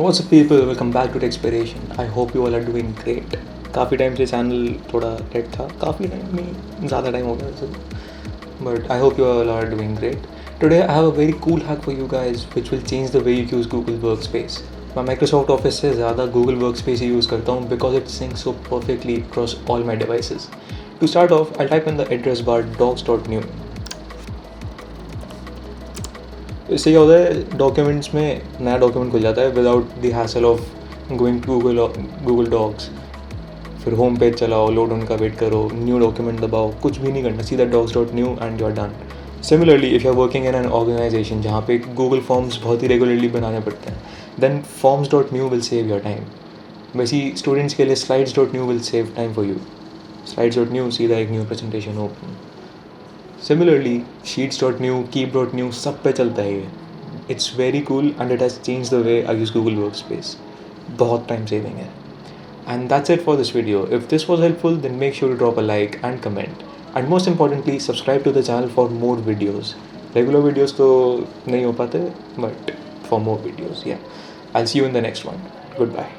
What's up people, welcome back to Techspiration. I hope you all are doing great. काफ़ी time से channel थोड़ा dead था, काफ़ी time नहीं, ज़्यादा टाइम हो गया वैसे, but I hope you all are doing great. Today I have a very cool hack for you guys which will change the way you use Google Workspace. मैं Microsoft Office से ज़्यादा Google Workspace ही use करता हूँ because it syncs so perfectly across all my devices. To start off, I'll type in the address bar docs.new. इससे क्या होता है, documents में नया डॉक्यूमेंट खुल जाता है without the hassle of going to Google Docs, फिर होम पेज चलाओ, लोड होने का वेट करो, न्यू डॉक्यूमेंट दबाओ, कुछ भी नहीं करना, सीधा docs.new and you are done. Similarly if you are working in an organisation जहाँ पे गूगल फॉर्म्स बहुत ही रेगुलरली बनाने पड़ते हैं, then forms.new will save your time. वैसे स्टूडेंट्स के लिए slides.new will save time for you. slides.new सीधा एक new presentation open. Similarly, sheets.new, keep.new सब पे चलता है ये. It's very cool and it has changed the way I use Google Workspace. बहुत time saving है. And that's it for this video. If this was helpful, then make sure to drop a like and comment. And most importantly, subscribe to the channel for more videos. Regular videos तो नहीं हो पाते, but for more videos, yeah. I'll see you in the next one. Goodbye.